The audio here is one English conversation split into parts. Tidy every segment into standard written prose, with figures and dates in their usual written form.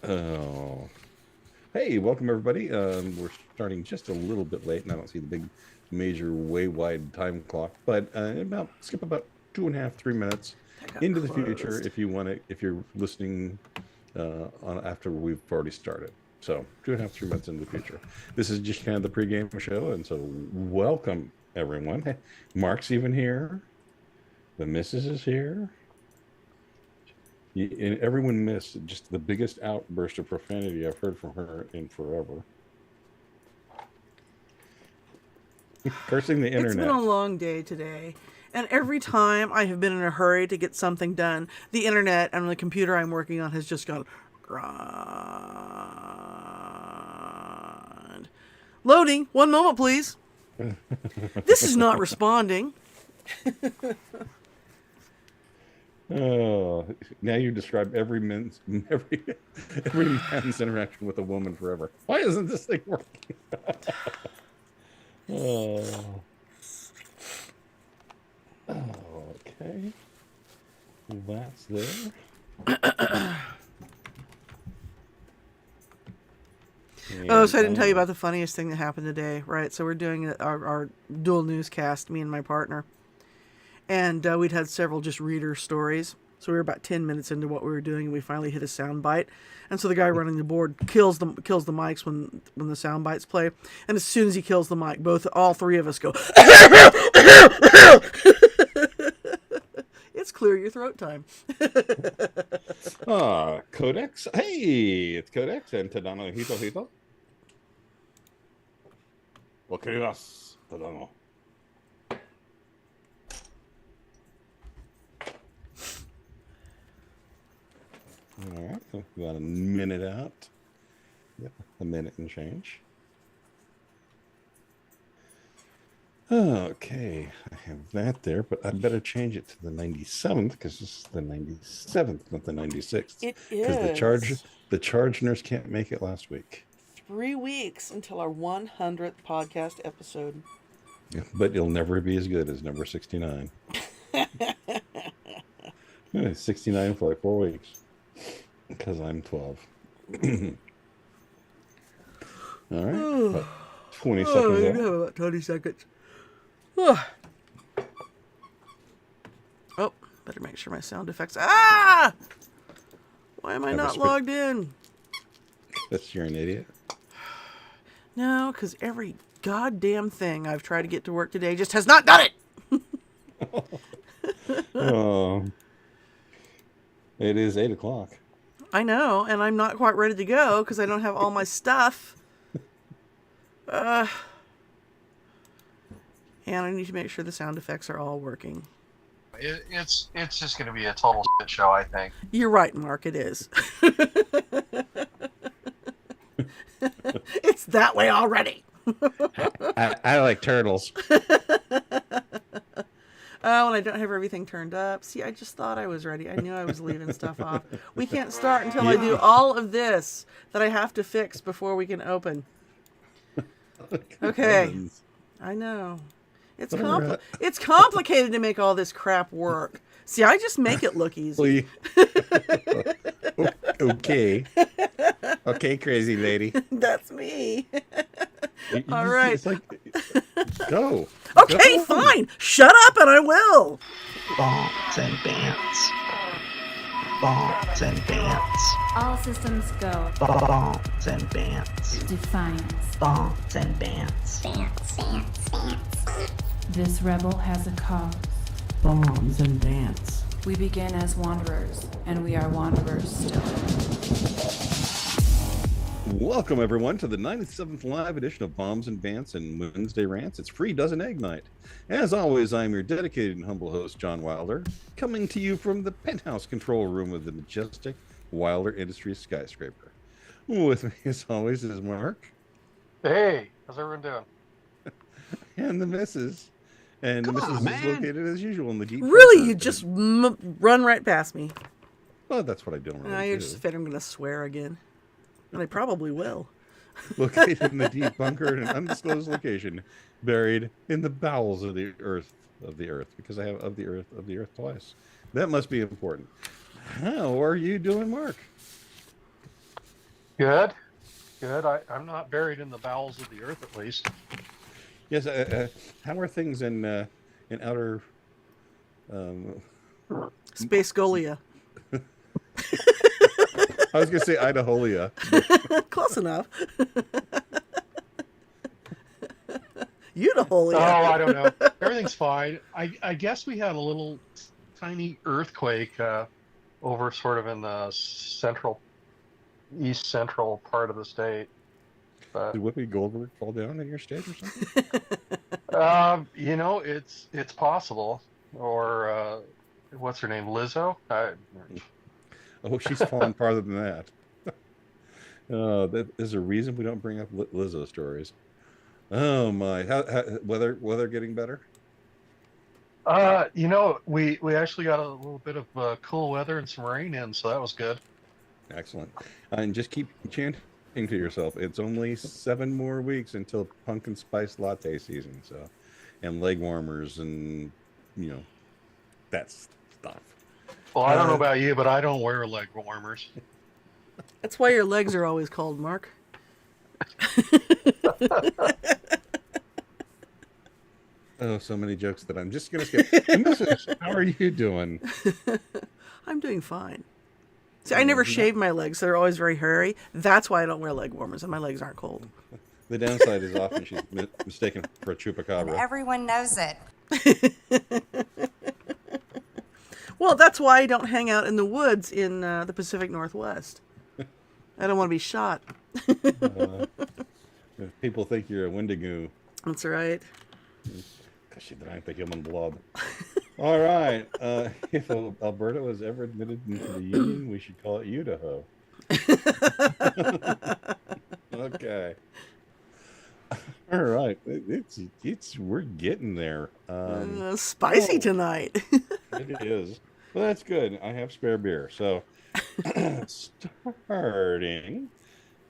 Oh, hey, welcome everybody. We're starting just a little bit late, and I don't see the big, major, way wide time clock, but skip about 2.5, 3 minutes That got into the future closed. if you want to, if you're listening on after we've already started. So 2.5, 3 minutes into the future. This is just kind of the pregame show, and so welcome everyone. Hey, Mark's even here. The missus is here. And everyone missed just the biggest outburst of profanity I've heard from her in forever. Cursing the It's been a internet. long day today. And every time I have been in a hurry to get something done, the internet and the computer I'm working on has just gone grind. Loading. 1 moment, please. This is not responding. Oh, now you describe every every man's interaction with a woman forever. Why isn't this thing working? Oh, okay. That's there. Oh, And so I didn't tell you I about the funniest thing that happened today, right? So we're doing our dual newscast, me and my partner. And we'd had several just reader stories. So we were about 10 minutes into what we were doing, and we finally hit a sound bite. And so the guy running the board kills the mics when the sound bites play. And as soon as he kills the mic, all three of us go. It's clear your throat time. Codex. Hey, it's Codex and Tadano Hito Hito. Wakarimasu, Tadano. All right, so about a minute out. Yep, a minute and change. Okay, I have that there, but I better change it to the 97th because this is the 97th, not the 96th. It Because is the charge nurse can't make it last week. 3 weeks until our 100th podcast episode. Yeah, but it'll never be as good as number 69. Yeah, 69 for like 4 weeks because I'm 12. All right, about 20 Oh, seconds you out. have about 20 seconds. Oh, better make sure my sound effects. Ah! Why am I Have a not script. logged in? That's you're an idiot. No, because every goddamn thing I've tried to get to work today just has not done it. Oh, it is 8 o'clock. I know, and I'm not quite ready to go because I don't have all my stuff. And I need to make sure the sound effects are all working. It's just going to be a total shit show, I think. You're right, Mark, it is. It's that way already. I like turtles. Oh, and I don't have everything turned up. See, I just thought I was ready. I knew I was leaving stuff off. We can't start until I do all of this that I have to fix before we can open. Okay. I know. It's it's complicated to make all this crap work. See, I just make it look easy. Okay. Okay, crazy lady. That's me. All Just, right. it's like, go. Okay, Go. fine. Shut up and I will. Bants and Bants. Bants and Bants. All systems go. Bants and Bants. Defiance. Bants and Bants. This rebel has a cause. Bombs and Bants. We began as wanderers, and we are wanderers still. Welcome, everyone, to the 97th live edition of Bombs and Bants and Wednesday Rants. It's Free Dozen Egg Night. As always, I'm your dedicated and humble host, John Wilder, coming to you from the penthouse control room of the majestic Wilder Industries skyscraper. With me, as always, is Mark. Hey, how's everyone doing? And the missus. And the missus is located, as usual, in the deep... Really, you just run right past me. Well, that's what I don't really Now you're do. just afraid I'm going to swear again. And I probably will. Located in the deep bunker in an undisclosed location, buried in the bowels of the earth, because I have of the earth twice. That must be important. How are you doing, Mark? Good. Good. I'm not buried in the bowels of the earth, at least. Yes. How are things in outer? Um, Space Golia. I was gonna say Idaholia. Close enough. Oh, Udaholia. I don't know. Everything's fine. I guess we had a little tiny earthquake over sort of in the east central part of the state. But Did Whoopi Goldberg fall down in your state or something? it's possible. Or what's her name, Lizzo? Oh, she's fallen farther than that. That is a reason we don't bring up Lizzo stories. Oh my! How weather getting better? We actually got a little bit of cool weather and some rain in, so that was good. Excellent. And just keep chanting to yourself. It's only 7 more weeks until pumpkin spice latte season. So, and leg warmers and that stuff. Well, I don't know about you, but I don't wear leg warmers. That's why your legs are always cold, Mark. Oh, so many jokes that I'm just gonna skip. How are you doing? I'm doing fine. See, I never shave my legs. They're always very hairy. That's why I don't wear leg warmers, and my legs aren't cold. The downside is often she's mistaken for a chupacabra. Everyone knows it. Well, that's why I don't hang out in the woods in the Pacific Northwest. I don't want to be shot. If people think you're a Wendigo. That's right. Gosh, I think I'm on blob. All right. If Alberta was ever admitted into the Union, we should call it Idaho. Okay. All right. We're getting there. Spicy tonight. It is. Well, that's good. I have spare beer. So, starting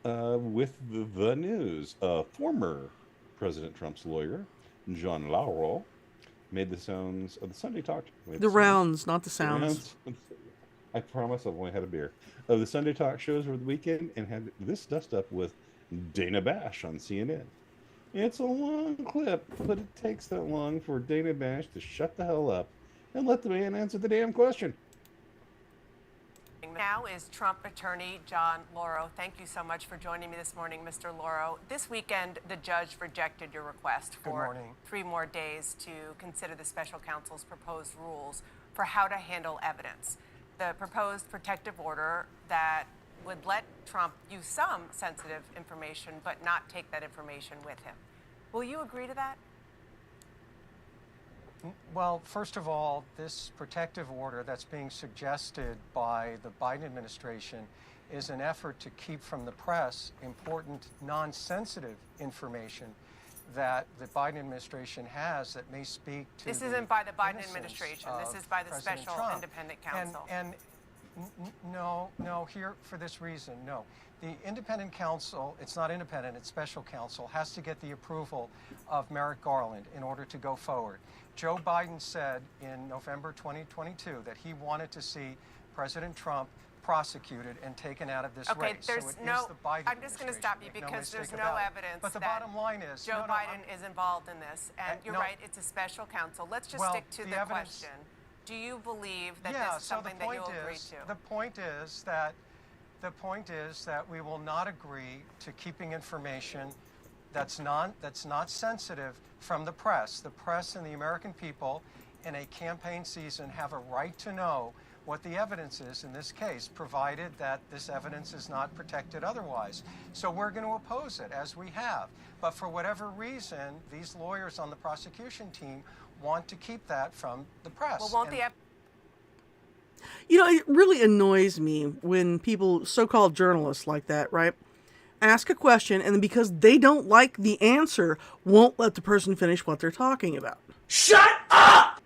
with the news. Former President Trump's lawyer, John Lauro, made the sounds of the Sunday Talk. The rounds, not the sounds. I promise I've only had a beer. Of the Sunday Talk shows over the weekend and had this dust up with Dana Bash on CNN. It's a long clip, but it takes that long for Dana Bash to shut the hell up and let the man answer the damn question. Now is Trump attorney John Lauro. Thank you so much for joining me this morning, Mr. Lauro. This weekend, the judge rejected your request for 3 more days to consider the special counsel's proposed rules for how to handle evidence. The proposed protective order that would let Trump use some sensitive information but not take that information with him. Will you agree to that? Well, first of all, this protective order that's being suggested by the Biden administration is an effort to keep from the press important non-sensitive information that the Biden administration has that may speak to This the isn't by the Biden innocence administration. This of is by the President special Trump. independent counsel. No, here for this reason, no. The independent counsel, it's not independent, it's special counsel, has to get the approval of Merrick Garland in order to go forward. Joe Biden said in November 2022 that he wanted to see President Trump prosecuted and taken out of this Okay, race. there's So it no, is the Biden I'm just going to stop you administration. Make no because there's mistake no about it. evidence But the that bottom line is, Joe Biden is involved in this. And you're no. right, it's a special counsel. Let's just Well, stick to the the evidence- question. Do you believe that yeah, this is so something that you'll agree to? The point is that we will not agree to keeping information that's not sensitive from the press. The press and the American people in a campaign season have a right to know what the evidence is in this case, provided that this evidence is not protected otherwise. So we're going to oppose it, as we have. But for whatever reason, these lawyers on the prosecution team want to keep that from the press. Well, won't the It really annoys me when people, so-called journalists like that, right, ask a question and then because they don't like the answer, won't let the person finish what they're talking about. Shut up!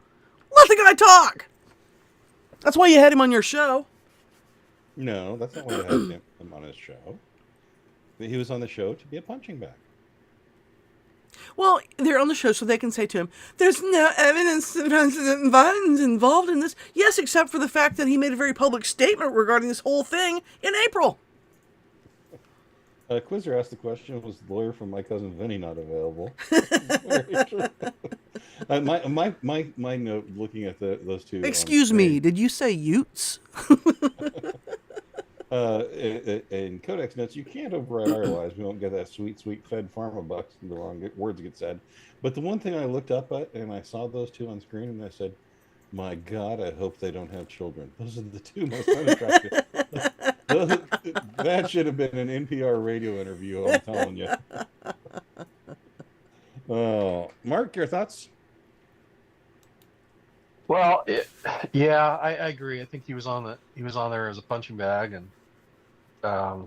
Let the guy talk! That's why you had him on your show. No, that's not why I had him on his show. He was on the show to be a punching bag. Well, they're on the show so they can say to him, there's no evidence that President Biden's involved in this. Yes, except for the fact that he made a very public statement regarding this whole thing in April. Quizzer asked the question: was the lawyer from My Cousin Vinny not available? Very true. My note looking at those two. Excuse me, did you say Utes? In Codex notes, you can't override our lives. We don't get that sweet Fed Pharma bucks, and the wrong words get said. But the one thing I looked up at, and I saw those two on screen, and I said, "My God, I hope they don't have children." Those are the two most unattractive. That should have been an NPR radio interview. I'm telling you. Mark, your thoughts? Well, yeah, I agree. I think he was on there as a punching bag, and I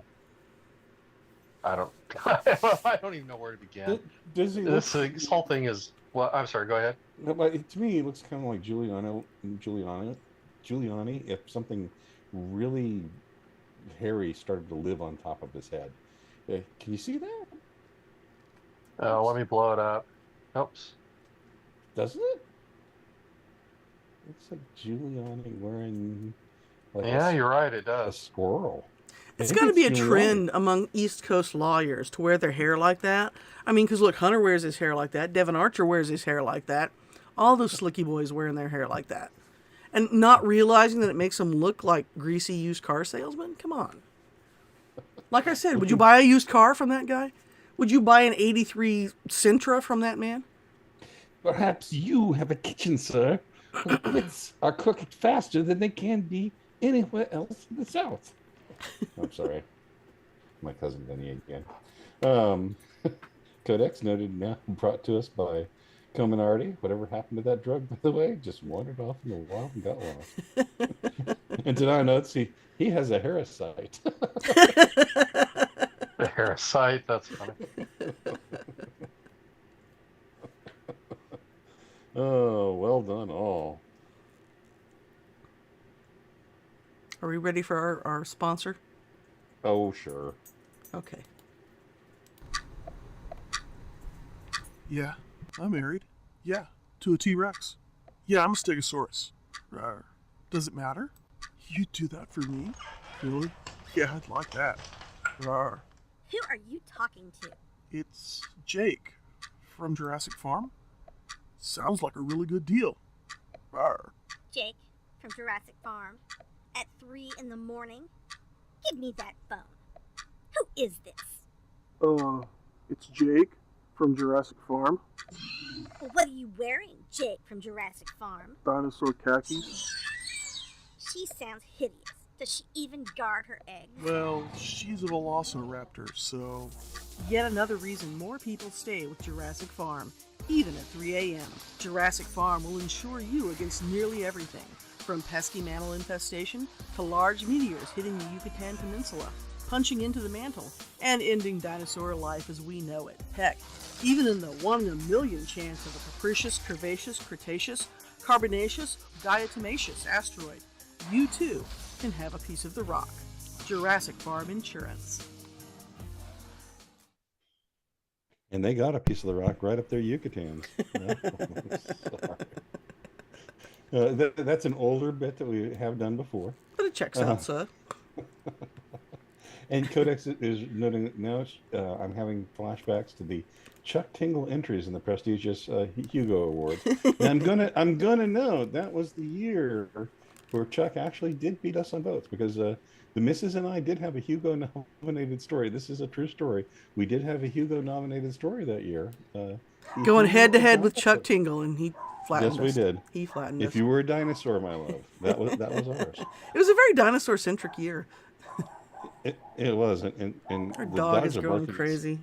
don't I don't even know where to begin. This whole thing is. Well, I'm sorry. Go ahead. To me, it looks kind of like Giuliani. If something really hairy started to live on top of his head. Can you see that? Let me blow it up. Oops. Doesn't it? Looks like Giuliani wearing. Yeah, you're right. It A does. squirrel. It's got to be a trend among East Coast lawyers to wear their hair like that. I mean, because look, Hunter wears his hair like that. Devin Archer wears his hair like that. All those slicky boys wearing their hair like that. And not realizing that it makes them look like greasy used car salesmen? Come on. Like I said, would you buy a used car from that guy? Would you buy an 83 Sentra from that man? Perhaps you have a kitchen, sir. The bits are cooked faster than they can be anywhere else in the South. I'm sorry. My cousin Vinny again. Codex noted now brought to us by Cominardi. Whatever happened to that drug, by the way? Just wandered off in the wild and got lost. And to our notes, he has a parasite. The parasite, that's funny. Oh, well done all. Are we ready for our sponsor? Oh, sure. Okay. Yeah, I'm married. Yeah, to a T-Rex. Yeah, I'm a Stegosaurus. Rawr. Does it matter? You'd do that for me? Really? Yeah, I'd like that. Rawr. Who are you talking to? It's Jake from Jurassic Farm. Sounds like a really good deal. Rawr. Jake from Jurassic Farm at 3 in the morning? Give me that phone. Who is this? It's Jake from Jurassic Farm. Well, what are you wearing, Jake from Jurassic Farm? Dinosaur khakis. She sounds hideous. Does she even guard her eggs? Well, she's a velociraptor, so... Yet another reason more people stay with Jurassic Farm, even at 3 a.m. Jurassic Farm will insure you against nearly everything, from pesky mammal infestation to large meteors hitting the Yucatan Peninsula, punching into the mantle, and ending dinosaur life as we know it. Heck, even in the 1 in a million chance of a capricious, curvaceous, cretaceous, carbonaceous, diatomaceous asteroid, you too can have a piece of the rock. Jurassic Farm Insurance. And they got a piece of the rock right up their Yucatans. That's an older bit that we have done before. But it checks out, sir. And Codex is noting that now I'm having flashbacks to the Chuck Tingle entries in the prestigious Hugo Awards. And I'm gonna note that was the year where Chuck actually did beat us on votes, because the missus and I did have a Hugo nominated story. This is a true story. We did have a Hugo nominated story that year. Going head to head with Chuck Tingle, and he flattened us. Yes, we did. He flattened us. If you were a dinosaur, my love, that was ours. It was a very dinosaur-centric year. It was, and Our the dog dogs is are growing barking. crazy.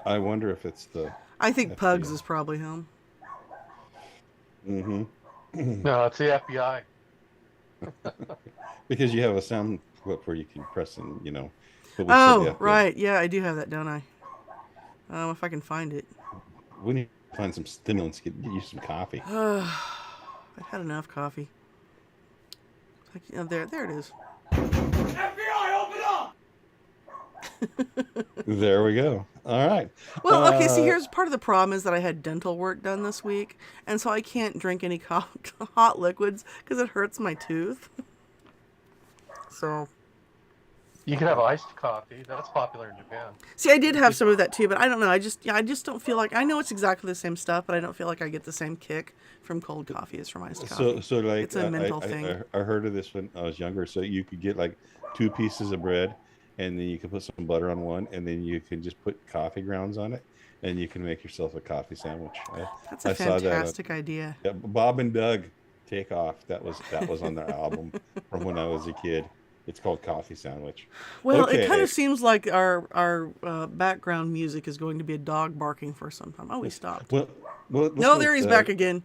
I wonder if it's the... I think FBI. Pugs is probably home. Mm-hmm. No, it's the FBI. Because you have a sound clip where you can press and, but we said Oh, the FBI. right. Yeah, I do have that, don't I? If I can find it. We need to find some stimulants, get you some coffee. I've had enough coffee. There it is. FBI, open up! There we go. All right. Well, okay, see, here's part of the problem is that I had dental work done this week, and so I can't drink any hot liquids because it hurts my tooth. So, You can have iced coffee. That's popular in Japan. See, I did have some of that too, but I don't know. I just don't feel like I know it's exactly the same stuff, but I don't feel like I get the same kick from cold coffee as from iced coffee. So like It's a mental thing. I heard of this when I was younger. So you could get like 2 pieces of bread, and then you can put some butter on one, and then you can just put coffee grounds on it, and you can make yourself a coffee sandwich. That's a I saw that fantastic idea. yeah, Bob and Doug Take Off. That was on their album from when I was a kid. It's called Coffee Sandwich. Well, it Okay. kind of seems like our background music is going to be a dog barking for some time. Oh, we stopped. Well, No, there he's back again.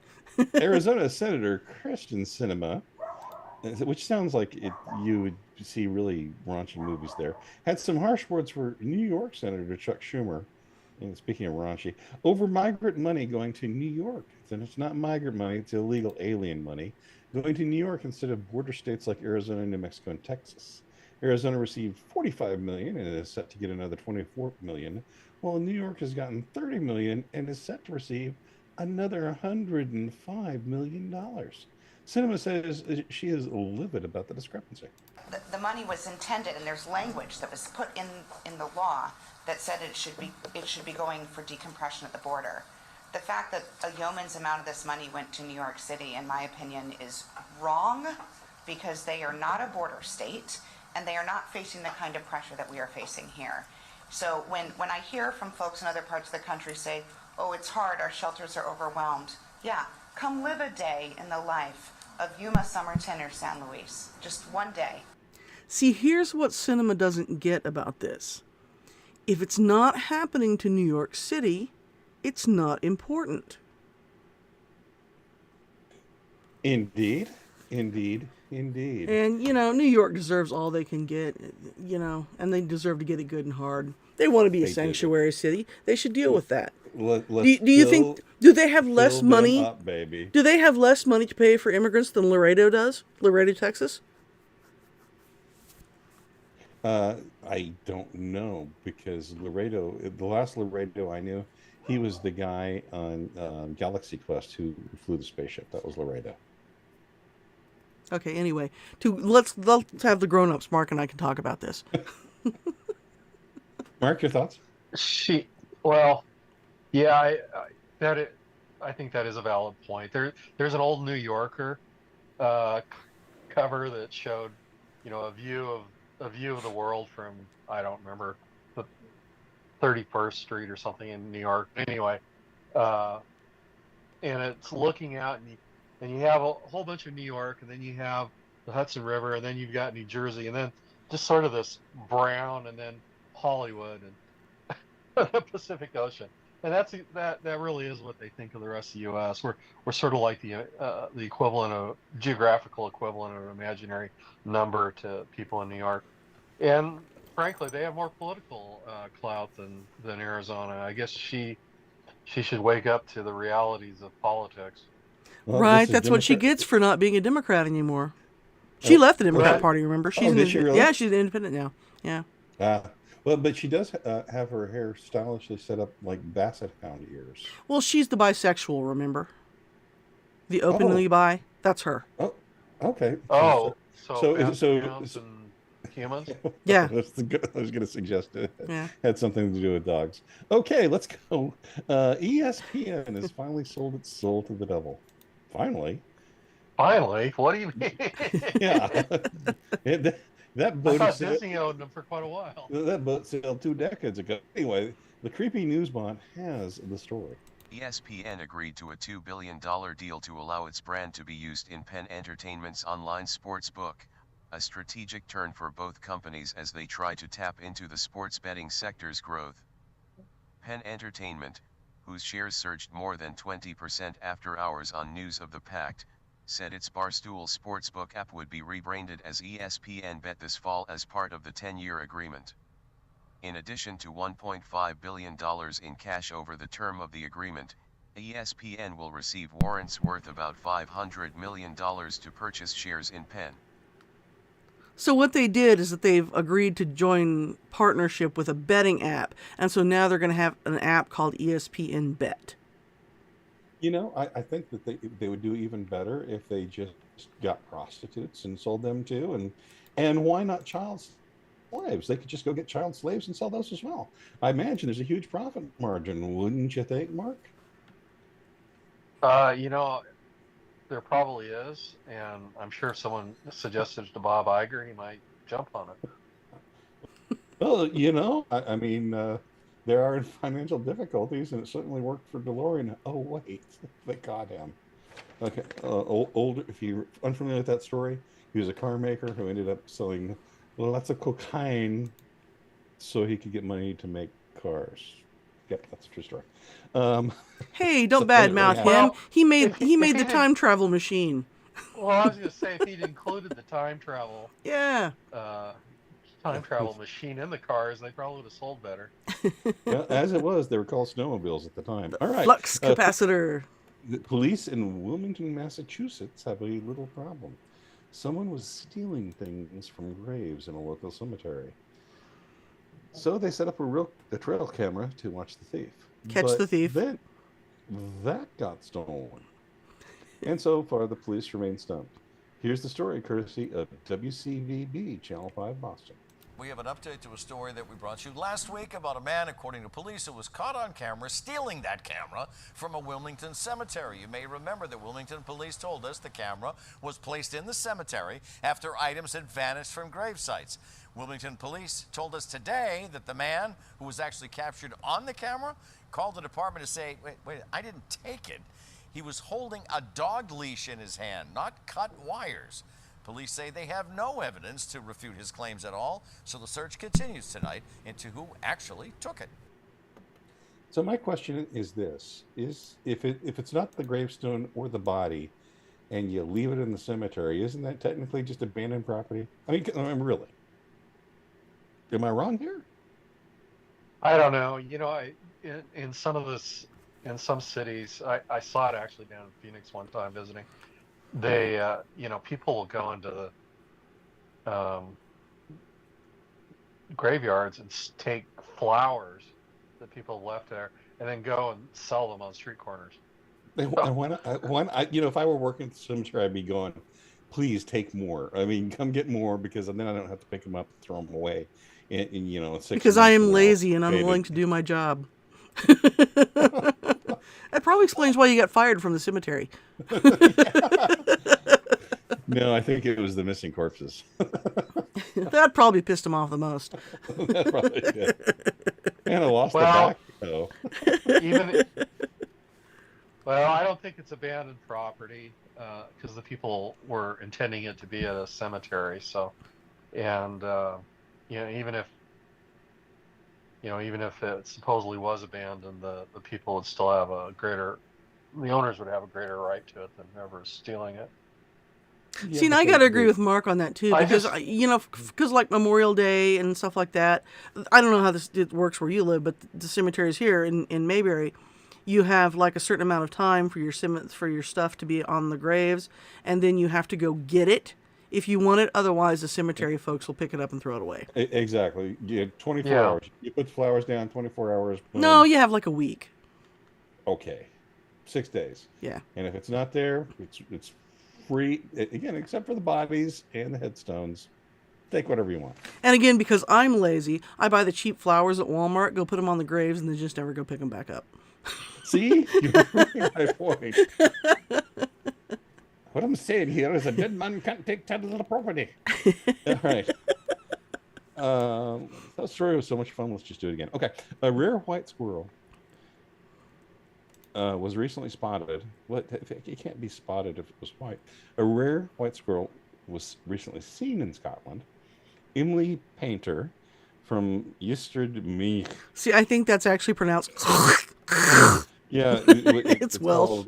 Arizona Senator Christian Cinema, which sounds like you would see really raunchy movies there, had some harsh words for New York Senator Chuck Schumer. And speaking of raunchy, over migrant money going to New York. And it's not migrant money, it's illegal alien money going to New York instead of border states like Arizona, New Mexico, and Texas. Arizona received $45 million and is set to get another $24 million, while New York has gotten $30 million and is set to receive another $105 million. Cinema says she is livid about the discrepancy. The money was intended, and there's language that was put in the law that said it should be going for decompression at the border. The fact that a yeoman's amount of this money went to New York City, in my opinion, is wrong, because they are not a border state, and they are not facing the kind of pressure that we are facing here. So when I hear from folks in other parts of the country say, oh, it's hard, our shelters are overwhelmed. Yeah, come live a day in the life of Yuma, Somerton, or San Luis. Just one day. See, here's what cinema doesn't get about this. If it's not happening to New York City, it's not important. Indeed. And, New York deserves all they can get, and they deserve to get it good and hard. They want to be a sanctuary city. They should deal with that. Do you think, do they have less money? Up, baby. Do they have less money to pay for immigrants than Laredo does? Laredo, Texas? I don't know, because Laredo, the last Laredo I knew, he was the guy on Galaxy Quest who flew the spaceship. That was Laredo. Okay, anyway, let's have the grown-ups. Mark and I can talk about this. Mark, your thoughts? Yeah, I think that is a valid point. There's an old New Yorker cover that showed, a view of the world from, I don't remember, the 31st Street or something in New York. Anyway, and it's looking out, and you have a whole bunch of New York, and then you have the Hudson River, and then you've got New Jersey, and then just sort of this brown, and then Hollywood and the Pacific Ocean. And that really is what they think of the rest of the U.S. We're sort of like the equivalent of geographical equivalent of an imaginary number to people in New York, and frankly, they have more political clout than Arizona. I guess she should wake up to the realities of politics. Well, right, that's what she gets for not being a Democrat anymore. She left the Democrat Party. Remember, she's really? She's an independent now. Yeah. Well, but she does have her hair stylishly set up like basset hound ears. Well, she's the bisexual, remember? The openly bi. That's her. Oh, okay. So and humans. Yeah. I was going to suggest it had something to do with dogs. Okay, let's go. ESPN has finally sold its soul to the devil. Finally? What do you mean? Yeah. That boat I thought Disney owned them for quite a while. That boat sailed 2 decades ago. Anyway, the creepy news bot has the story. ESPN agreed to a $2 billion deal to allow its brand to be used in Penn Entertainment's online sports book, a strategic turn for both companies as they try to tap into the sports betting sector's growth. Penn Entertainment, whose shares surged more than 20% after hours on news of the pact, said its Barstool Sportsbook app would be rebranded as ESPN Bet this fall as part of the 10-year agreement. In addition to $1.5 billion in cash over the term of the agreement, ESPN will receive warrants worth about $500 million to purchase shares in Penn. So what they did is that they've agreed to join partnership with a betting app, and so now they're going to have an app called ESPN Bet. I think that they would do even better if they just got prostitutes and sold them too, and why not child slaves. They could just go get child slaves and sell those as well. I imagine there's a huge profit margin, wouldn't you think, Mark? You know, there probably is, and I'm sure if someone suggested it to Bob Iger, he might jump on it. Well, you know, I mean, there are financial difficulties, and it certainly worked for DeLorean. Oh, wait, they got him. Okay, old. If you're unfamiliar with that story, he was a car maker who ended up selling lots of cocaine so he could get money to make cars. Yep, that's a true story. Hey, don't So badmouth anyway, him. Well, He made if he made the didn't- time travel machine. Well, I was going to say, if he'd included the time travel Yeah. machine in the cars, they probably would have sold better. Well, as it was, they were called snowmobiles at the time. All right. Flux capacitor. The police in Wilmington, Massachusetts have a little problem. Someone was stealing things from graves in a local cemetery. So they set up a trail camera to watch the thief. Catch the thief. Then that got stolen. And so far, the police remain stumped. Here's the story courtesy of WCVB Channel 5 Boston. We have an update to a story that we brought you last week about a man, according to police, who was caught on camera stealing that camera from a Wilmington cemetery. You may remember that Wilmington police told us the camera was placed in the cemetery after items had vanished from grave sites. Wilmington police told us today that the man who was actually captured on the camera called the department to say, wait, I didn't take it. He was holding a dog leash in his hand, not cut wires. Police say they have no evidence to refute his claims at all, so the search continues tonight into who actually took it. So my question is this: if it's not the gravestone or the body, and you leave it in the cemetery, isn't that technically just abandoned property? I mean, really? Am I wrong here? I don't know. You know, in some cities, I saw it actually down in Phoenix one time visiting. They, people will go into the graveyards and take flowers that people left there, and then go and sell them on street corners. If I were working at the cemetery, I'd be going, please take more. I mean, come get more, because then I don't have to pick them up and throw them away. Because I am lazy and unwilling to do my job. That probably explains why you got fired from the cemetery. No, I think it was the missing corpses. That probably pissed him off the most. That probably did. And I lost the back, though. Well, I don't think it's abandoned property because the people were intending it to be at a cemetery. So, and even if it supposedly was abandoned, the people would still have the owners would have a greater right to it than whoever is stealing it. See, and I got to agree with Mark on that too, because because like Memorial Day and stuff like that. I don't know how it works where you live, but the cemeteries here in Mayberry, you have like a certain amount of time for your stuff to be on the graves, and then you have to go get it if you want it. Otherwise, the cemetery folks will pick it up and throw it away. Exactly. You have 24 hours. You put flowers down, 24 hours. Boom. No, you have like a week. Okay. 6 days. Yeah. And if it's not there, it's free, again, except for the bodies and the headstones. Take whatever you want. And again, because I'm lazy, I buy the cheap flowers at Walmart, go put them on the graves, and then just never go pick them back up. See? You're proving my point. What I'm saying here is a dead man can't take title of the property. All right. That story was so much fun. Let's just do it again. Okay. A rare white squirrel was recently spotted. It can't be spotted if it was white. A rare white squirrel was recently seen in Scotland. Emily Painter from Ystrad. See, I think that's actually pronounced. Yeah, it's Welsh.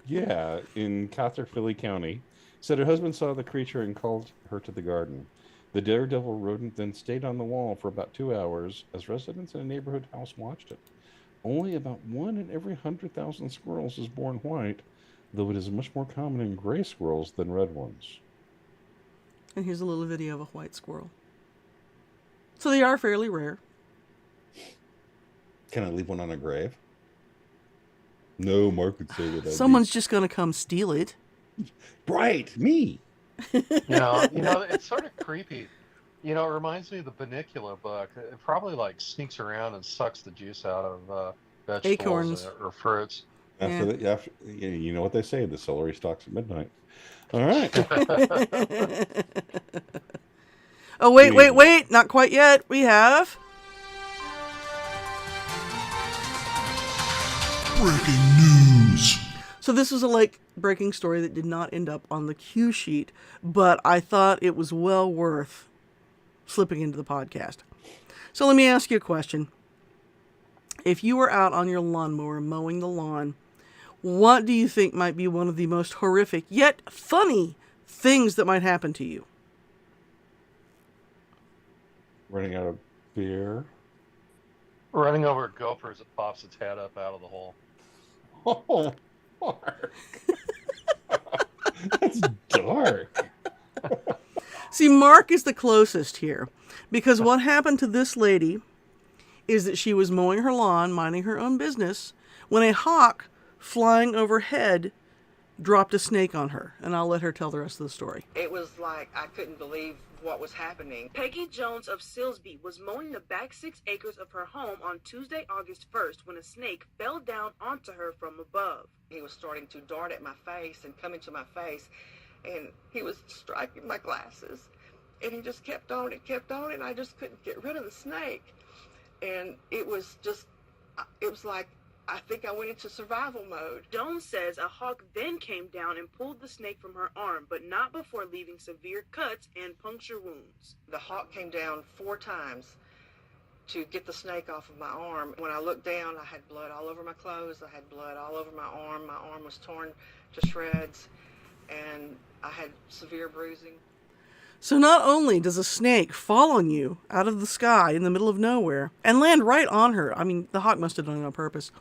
Yeah, in Caerphilly County, said her husband saw the creature and called her to the garden. The daredevil rodent then stayed on the wall for about 2 hours as residents in a neighborhood house watched it. Only about 1 in every 100,000 squirrels is born white, though it is much more common in gray squirrels than red ones. And here's a little video of a white squirrel. So they are fairly rare. Can I leave one on a grave? No, Mark would say that. Someone's just going to come steal it. Right, me. It's sort of creepy. You know, it reminds me of the Bunnicula book. It probably like sneaks around and sucks the juice out of vegetables Acorns. or fruits. After you know what they say, the celery stalks at midnight. All right. Oh, wait. Not quite yet. We have... Breaking news. So this was a breaking story that did not end up on the cue sheet, but I thought it was well worth slipping into the podcast. So let me ask you a question. If you were out on your lawnmower mowing the lawn, what do you think might be one of the most horrific yet funny things that might happen to you? Running out of beer. Running over a gopher as it pops its head up out of the hole. Oh, Mark. That's dark. See, Mark is the closest here, because what happened to this lady is that she was mowing her lawn, minding her own business, when a hawk flying overhead dropped a snake on her. And I'll let her tell the rest of the story. It was like I couldn't believe what was happening. Peggy Jones of Silsbee was mowing the back 6 acres of her home on Tuesday, August 1st, when a snake fell down onto her from above. He was starting to dart at my face and come into my face, and he was striking my glasses. And he just kept on and I just couldn't get rid of the snake. And it was like, I think I went into survival mode. Jones says a hawk then came down and pulled the snake from her arm, but not before leaving severe cuts and puncture wounds. The hawk came down 4 times to get the snake off of my arm. When I looked down, I had blood all over my clothes. I had blood all over my arm. My arm was torn to shreds, and I had severe bruising. So not only does a snake fall on you out of the sky in the middle of nowhere and land right on her, I mean, the hawk must have done it on purpose,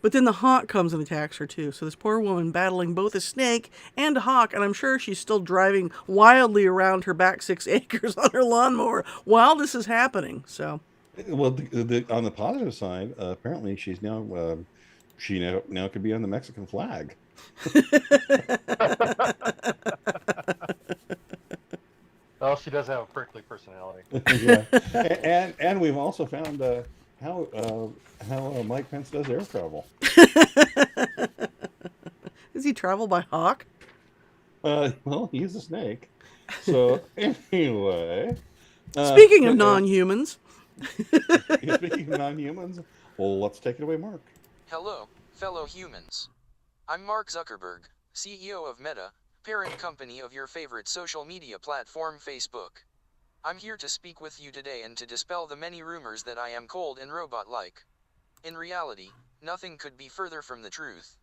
but then the hawk comes and attacks her too. So this poor woman battling both a snake and a hawk, and I'm sure she's still driving wildly around her back 6 acres on her lawnmower while this is happening. So, well, on the positive side, apparently she's now she now could be on the Mexican flag. Oh, she does have a prickly personality. Yeah, and we've also found how Mike Pence does air travel. Does he travel by hawk? Well, he's a snake. So anyway, speaking of non-humans, speaking of non-humans, well, let's take it away, Mark. Hello, fellow humans. I'm Mark Zuckerberg, CEO of Meta, parent company of your favorite social media platform, Facebook. I'm here to speak with you today and to dispel the many rumors that I am cold and robot-like. In reality, nothing could be further from the truth.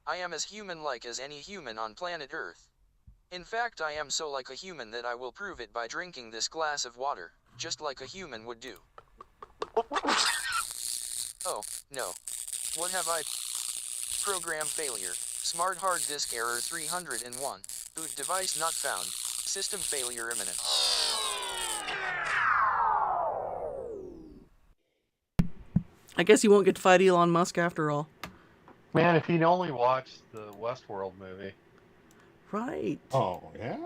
I am as human-like as any human on planet Earth. In fact, I am so like a human that I will prove it by drinking this glass of water, just like a human would do. Oh, no. What have I? Program failure. Smart hard disk error 301. Boot device not found. System failure imminent. I guess he won't get to fight Elon Musk after all. Man, if he'd only watched the Westworld movie. Right. Oh, yeah.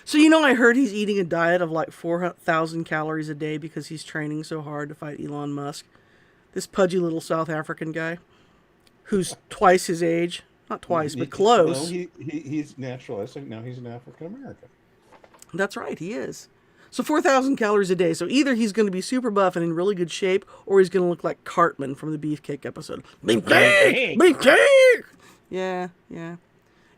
So, I heard he's eating a diet of like 4,000 calories a day because he's training so hard to fight Elon Musk. This pudgy little South African guy who's twice his age. Not twice, but close. No, he's naturalized. Now he's an African American. That's right, he is. So 4,000 calories a day. So either he's going to be super buff and in really good shape, or he's going to look like Cartman from the Beefcake episode. Beefcake! Beefcake! Yeah.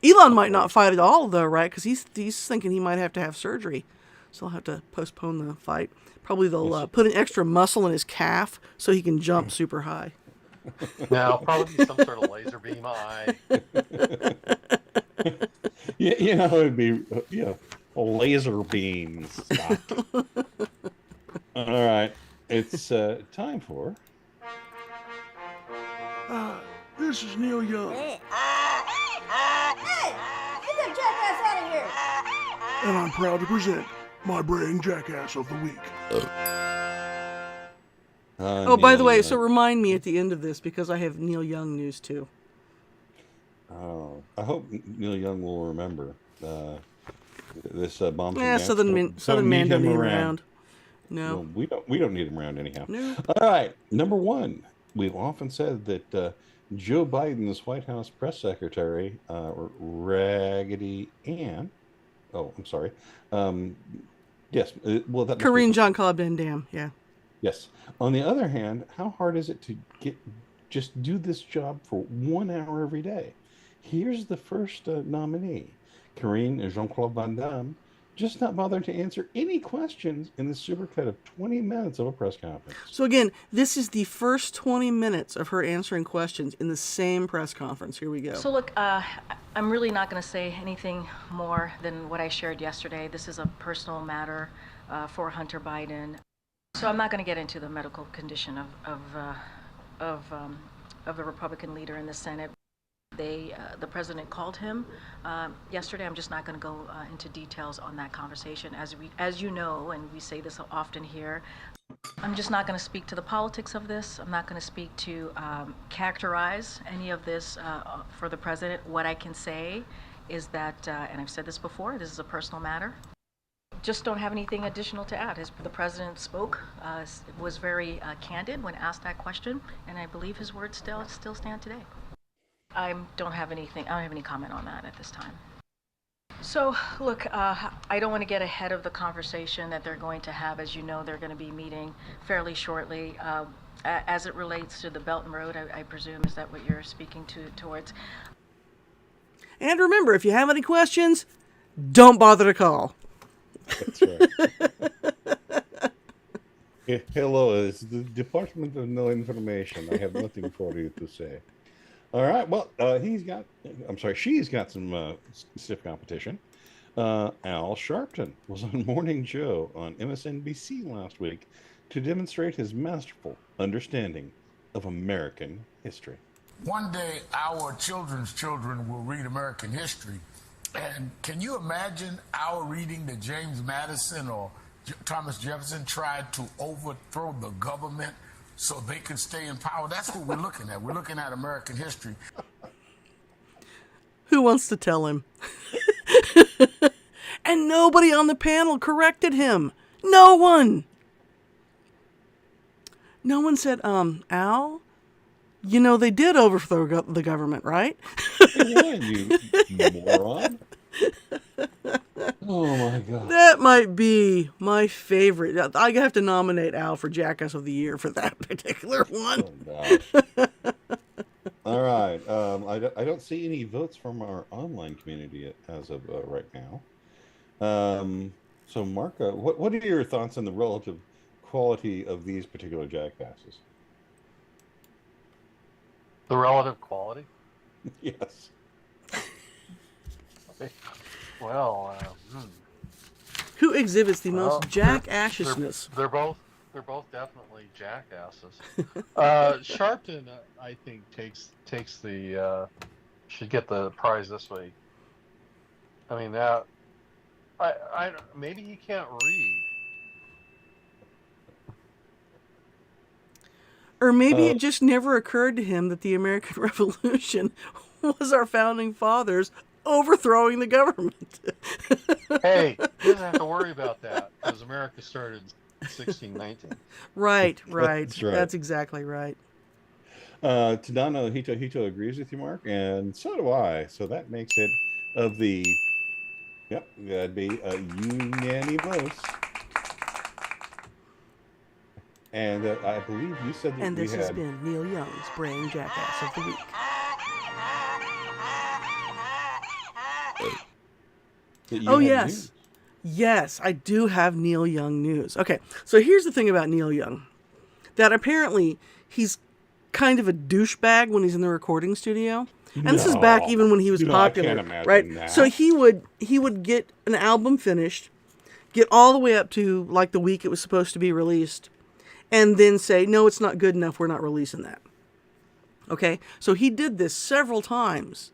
Elon might not fight at all, though, right? Because he's thinking he might have to have surgery. So he'll have to postpone the fight. Probably they'll put an extra muscle in his calf so he can jump super high. No, probably some sort of laser beam eye. Yeah, it'd be laser beams. All right, it's time for. This is Neil Young. Hey, get that jackass out of here! And I'm proud to present my Braying Jackass of the Week. Oh, by the way, so remind me at the end of this because I have Neil Young news too. Oh, I hope Neil Young will remember this bomb. Yeah, Southern Man don't need him around. No. Well, we don't need him around anyhow. No. All right, number one. We've often said that Joe Biden's White House press secretary, Raggedy Ann. Oh, I'm sorry. Um, yes. Well, that must be Karine Jean-Claude Van Damme. Yeah. yes. On the other hand, how hard is it to just do this job for 1 hour every day? Here's the first nominee, Karine Jean-Claude Van Damme, just not bothering to answer any questions in the supercut of 20 minutes of a press conference. So again, this is the first 20 minutes of her answering questions in the same press conference. Here we go. So look, I'm really not going to say anything more than what I shared yesterday. This is a personal matter for Hunter Biden. So I'm not going to get into the medical condition of the Republican leader in the Senate. The president called him yesterday. I'm just not going to go into details on that conversation. As you know, and we say this often here, I'm just not going to speak to the politics of this. I'm not going to speak to characterize any of this for the president. What I can say is that, and I've said this before, this is a personal matter. Just don't have anything additional to add. The president spoke, was very candid when asked that question, and I believe his words still stand today. I don't have any comment on that at this time. So, look, I don't want to get ahead of the conversation that they're going to have. As you know, they're going to be meeting fairly shortly. As it relates to the Belt and Road, I presume, is that what you're speaking towards? And remember, if you have any questions, don't bother to call. That's right. Hello, it's the Department of No Information. I have nothing for you to say. All right. Well, she's got some stiff competition. Al Sharpton was on Morning Joe on MSNBC last week to demonstrate his masterful understanding of American history. One day, our children's children will read American history. And can you imagine our reading that James Madison or Thomas Jefferson tried to overthrow the government so they could stay in power? That's what we're looking at. We're looking at American history. Who wants to tell him? And nobody on the panel corrected him. No one. No one said, Al, you know they did overthrow the government, right? You moron. Oh my God. That might be my favorite. I have to nominate Al for Jackass of the Year for that particular one. Oh, gosh. All right. I don't see any votes from our online community as of right now. So, Mark, what are your thoughts on the relative quality of these particular jackasses? The relative quality? Yes. Well, Who exhibits the most jackassness? They're both definitely jackasses. Sharpton, I think, takes the should get the prize this week. I mean that. I maybe he can't read. Or maybe it just never occurred to him that the American Revolution was our founding fathers overthrowing the government. Hey, he doesn't have to worry about that because America started in 1619. Right. That's right. That's exactly right. Tadano Hito agrees with you, Mark, and so do I. So that makes it of the, yep, that'd be a unanimous. And I believe you said that and this we has had... been Neil Young's Braying Jackass of the Week. Oh, yes. News. Yes, I do have Neil Young news. Okay, so here's the thing about Neil Young. That apparently he's kind of a douchebag when he's in the recording studio. And this is back even when he was popular, I can't imagine right? that. So he would get an album finished, get all the way up to like the week it was supposed to be released, and then say, no, it's not good enough, we're not releasing that. Okay? So he did this several times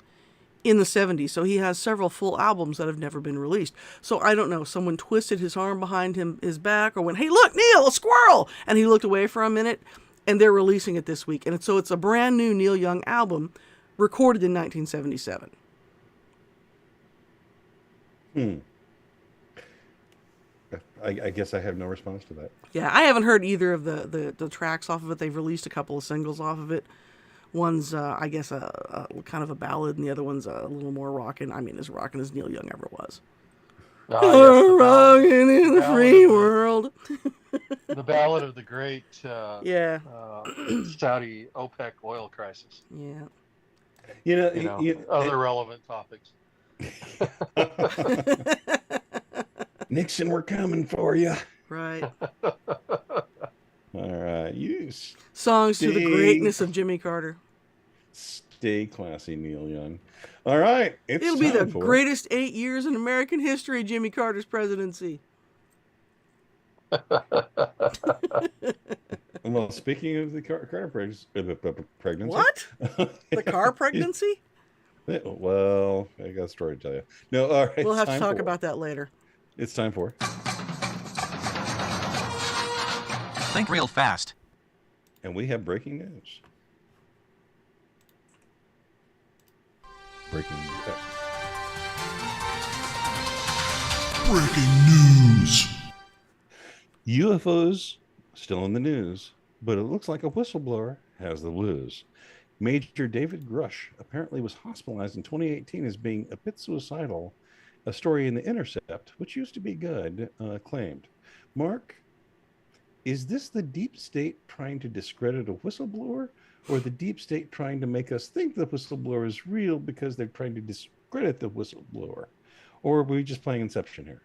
in the 70s. So he has several full albums that have never been released. So I don't know, someone twisted his arm behind his back or went, hey, look, Neil, a squirrel! And he looked away for a minute, and they're releasing it this week. And so it's a brand new Neil Young album recorded in 1977. I guess I have no response to that. Yeah, I haven't heard either of the tracks off of it. They've released a couple of singles off of it. One's, I guess, a kind of a ballad, and the other one's a little more rockin'. I mean, as rockin' as Neil Young ever was. Rockin' in the free world. The ballad of the great yeah. Saudi OPEC oil crisis. Yeah. Other relevant topics. Nixon, we're coming for you. Right. All right. Songs to the greatness of Jimmy Carter. Stay classy, Neil Young. All right. It'll be the greatest 8 years in American history, Jimmy Carter's presidency. Well, speaking of the Carter pregnancy. What? The car pregnancy? Well, I got a story to tell you. No, all right. We'll have to talk about that later. It's time for Think Real Fast. And we have breaking news. Breaking news. UFOs still in the news, but it looks like a whistleblower has the blues. Major David Grush apparently was hospitalized in 2018 as being a bit suicidal. A story in The Intercept, which used to be good, claimed. Mark, is this the deep state trying to discredit a whistleblower, or the deep state trying to make us think the whistleblower is real because they're trying to discredit the whistleblower? Or are we just playing Inception here?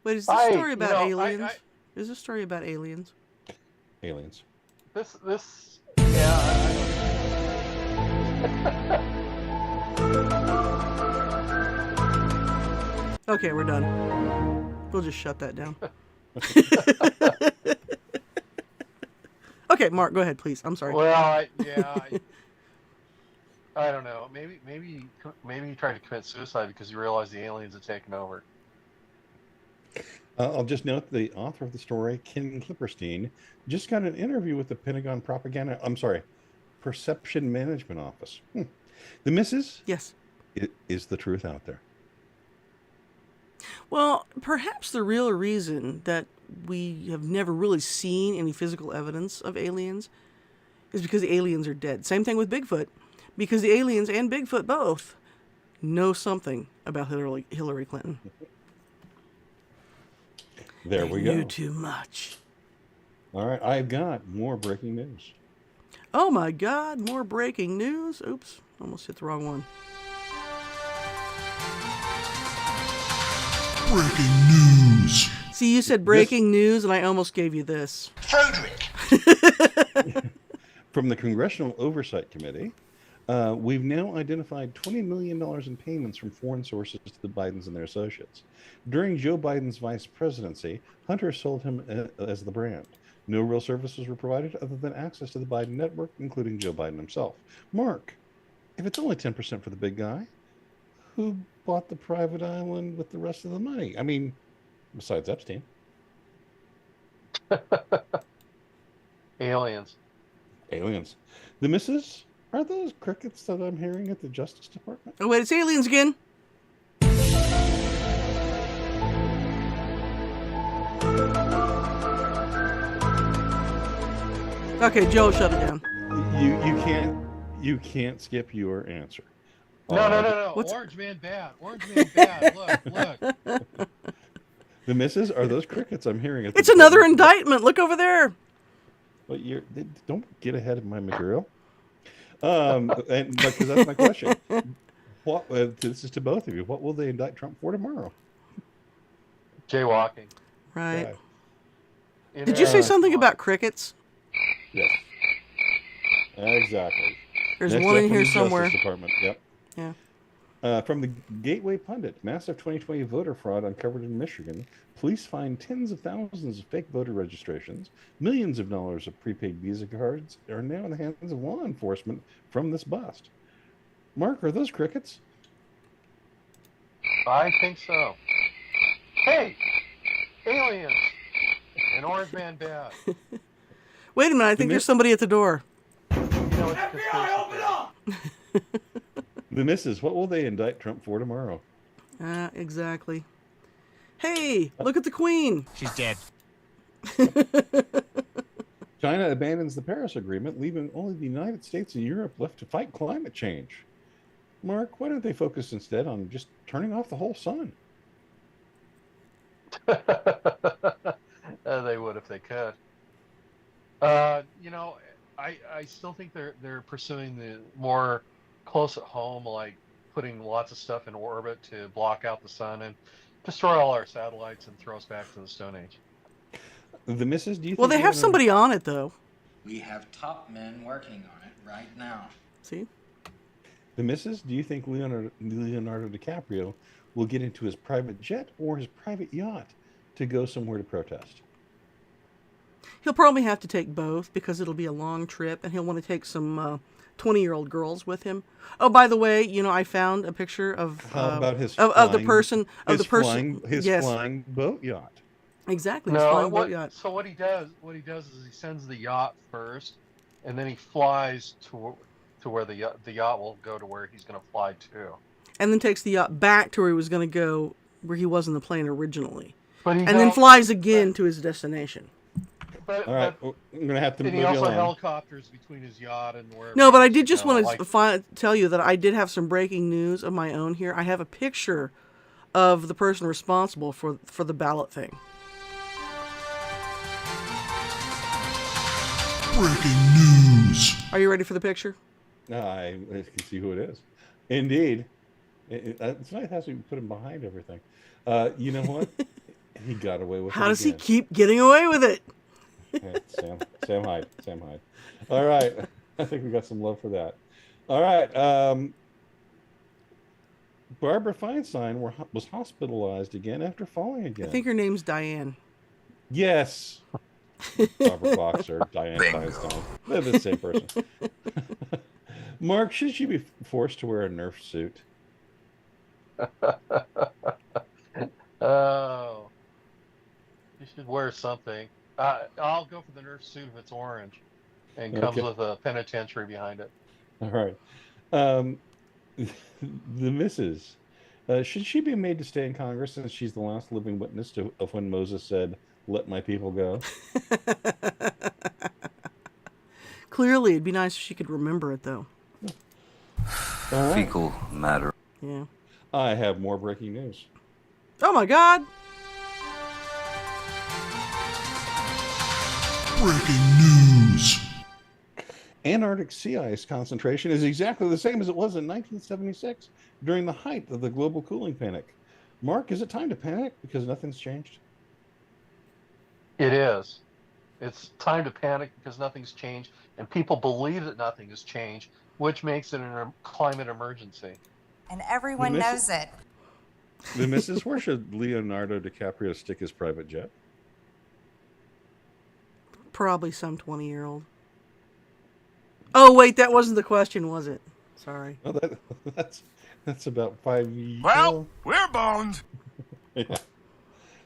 Wait, is this story about aliens? Is this story about aliens? Aliens. Okay, we're done. We'll just shut that down. Okay, Mark, go ahead, please. I'm sorry. Well, I don't know. Maybe he tried to commit suicide because he realized the aliens had taken over. I'll just note the author of the story, Ken Klipperstein, just got an interview with the Pentagon Perception Management Office. The missus? Yes. Is the truth out there? Well, perhaps the real reason that we have never really seen any physical evidence of aliens is because the aliens are dead. Same thing with Bigfoot, because the aliens and Bigfoot both know something about Hillary Clinton. There we go. They knew too much. All right, I've got more breaking news. Oh my God, more breaking news. Oops, almost hit the wrong one. Breaking news. See, you said breaking news, and I almost gave you this. Frederick! From the Congressional Oversight Committee, we've now identified $20 million in payments from foreign sources to the Bidens and their associates. During Joe Biden's vice presidency, Hunter sold him as the brand. No real services were provided other than access to the Biden network, including Joe Biden himself. Mark, if it's only 10% for the big guy, who bought the private island with the rest of the money? I mean, besides Epstein. Aliens. The missus? Are those crickets that I'm hearing at the Justice Department? Oh, wait, it's aliens again. Okay, Joe, shut it down. You can't skip your answer. No. Orange man bad. Look. The missus? Are those crickets I'm hearing? It's another indictment. Look over there. Well, don't get ahead of my material. And because that's my question. This is to both of you. What will they indict Trump for tomorrow? Jaywalking. Right. Yeah. Did you say something about crickets? Yes. Exactly. There's Next one up in from here the somewhere. Justice Department. Yep. Yeah. From the Gateway Pundit, massive 2020 voter fraud uncovered in Michigan. Police find tens of thousands of fake voter registrations. Millions of dollars of prepaid Visa cards are now in the hands of law enforcement from this bust. Mark, are those crickets? I think so. Hey, aliens. An orange man bad. Wait a minute, I think there's somebody at the door. FBI, open up! The missus, what will they indict Trump for tomorrow? Exactly. Hey, look at the Queen. She's dead. China abandons the Paris Agreement, leaving only the United States and Europe left to fight climate change. Mark, why don't they focus instead on just turning off the whole sun? They would if they could. You know, I still think they're pursuing the more close at home, like putting lots of stuff in orbit to block out the sun and destroy all our satellites and throw us back to the Stone Age. The missus, do you Well, think they have somebody on it, though. We have top men working on it right now. See? The missus, do you think Leonardo DiCaprio will get into his private jet or his private yacht to go somewhere to protest? He'll probably have to take both because it'll be a long trip, and he'll want to take some 20-year-old girls with him. Oh, by the way, you know, I found a picture of How about his of the person his yes, flying boat yacht? Exactly. His flying boat yacht. So what he does is he sends the yacht first, and then he flies to where the yacht will go to where he's going to fly to. And then takes the yacht back to where he was going to go, where he was in the plane originally, and then flies again to his destination. All right, I'm going to have to move And he you also along. helicopters between his yacht and where. No, but I did just want to tell you that I did have some breaking news of my own here. I have a picture of the person responsible for the ballot thing. Breaking news. Are you ready for the picture? I can see who it is. Indeed. It's nice how we put him behind everything. You know what? He got away with it. How does he keep getting away with it? Yeah, Sam Hyde. All right. I think we got some love for that. All right. Barbara Feinstein was hospitalized again after falling again. I think her name's Diane. Yes. Barbara Boxer, Diane Feinstein. They're the same person. Mark, should she be forced to wear a Nerf suit? Oh. You should wear something. I'll go for the Nerf suit if it's orange and comes with a penitentiary behind it. All right. The missus. Should she be made to stay in Congress since she's the last living witness of when Moses said, "Let my people go"? Clearly, it'd be nice if she could remember it, though. All right. Fecal matter. Yeah. I have more breaking news. Oh my God! Breaking news. Antarctic sea ice concentration is exactly the same as it was in 1976 during the height of the global cooling panic. Mark, is it time to panic because nothing's changed? It is. It's time to panic because nothing's changed, and people believe that nothing has changed, which makes it a climate emergency. And everyone knows it. The missus, where should Leonardo DiCaprio stick his private jet? Probably some 20-year-old. Oh, wait, that wasn't the question, was it? Sorry. Oh, that's about 5 years. Well, we're boned. Yeah.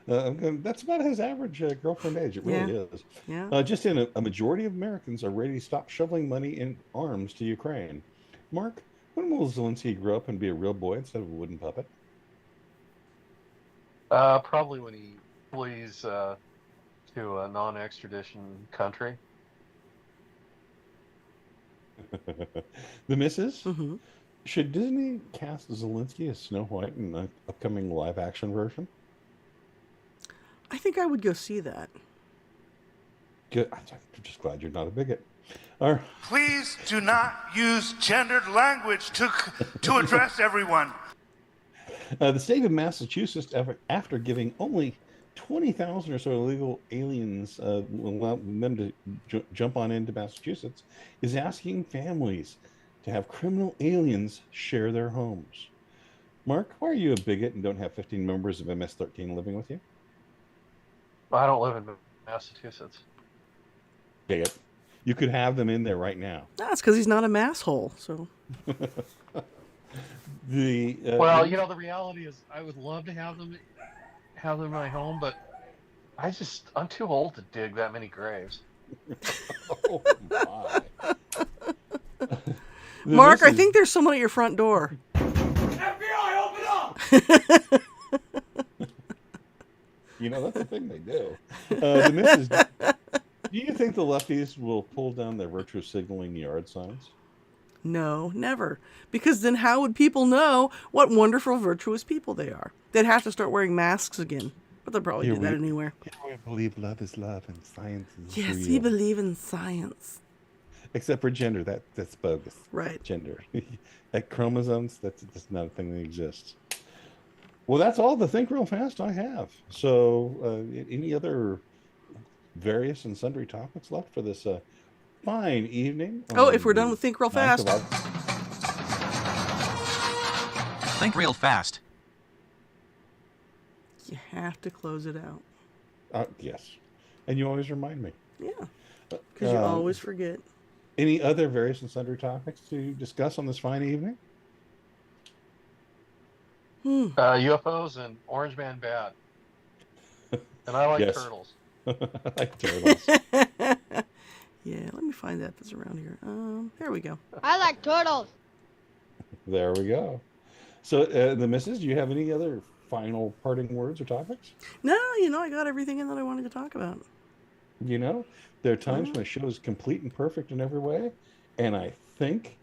That's about his average girlfriend age. It really is. Yeah. Just in a majority of Americans are ready to stop shoveling money in arms to Ukraine. Mark, when will Zelensky grow up and be a real boy instead of a wooden puppet? Probably when he flees to a non-extradition country. The missus? Mm-hmm. Should Disney cast Zelensky as Snow White in the upcoming live-action version? I think I would go see that. Good. I'm just glad you're not a bigot. All right. Please do not use gendered language to address everyone. The state of Massachusetts, after giving only 20,000 or so illegal aliens allowing them to jump on into Massachusetts, is asking families to have criminal aliens share their homes. Mark, why are you a bigot and don't have 15 members of MS-13 living with you? I don't live in Massachusetts. Bigot. You could have them in there right now. That's because he's not a masshole, so... Well, you know, the reality is I would love to have them in my home, but I'm too old to dig that many graves. Oh, my. Mark, I think there's someone at your front door. FBI, open up! That's the thing they do. The missus, do you think the lefties will pull down their virtue signaling yard signs? No, never. Because then how would people know what wonderful, virtuous people they are? They'd have to start wearing masks again. But they'll probably do that anywhere. We believe love is love and science is Yes, real. we believe in science. Except for gender, that's bogus. Right. Gender. At chromosomes, that's not a thing that exists. Well, that's all the Think Real Fast I have. So, any other various and sundry topics left for this fine evening? Oh, if we're done with Think Real Fast. Think real fast. You have to close it out. Yes. And you always remind me. Yeah. Because you always forget. Any other various and sundry topics to discuss on this fine evening? UFOs and Orange Man bad. And I like turtles. I like turtles. Yeah, let me find that if it's around here. There we go. I like turtles. There we go. So, the missus, do you have any other final parting words or topics? No, I got everything in that I wanted to talk about. There are times when a show is complete and perfect in every way, and I think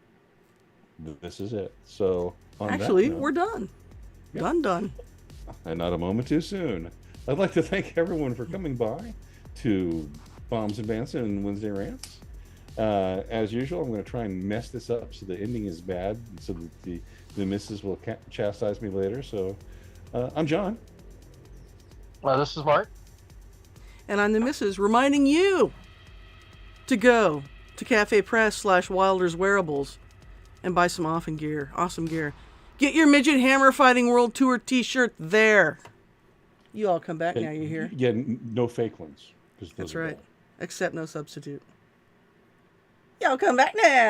this is it. So, on actually, that note, we're done. Yeah. Done. And not a moment too soon. I'd like to thank everyone for coming by to Bombs and Bants and Wednesday Rants. As usual, I'm going to try and mess this up so the ending is bad, so that the missus will chastise me later. So, I'm John. This is Mark. And I'm the missus, reminding you to go to Cafe Press /Wilders Wearables and buy some awesome gear. Get your Midget Hammer Fighting World Tour t-shirt there. You all come back now, you hear? Yeah, no fake ones. That's right. Except no substitute. Y'all come back now.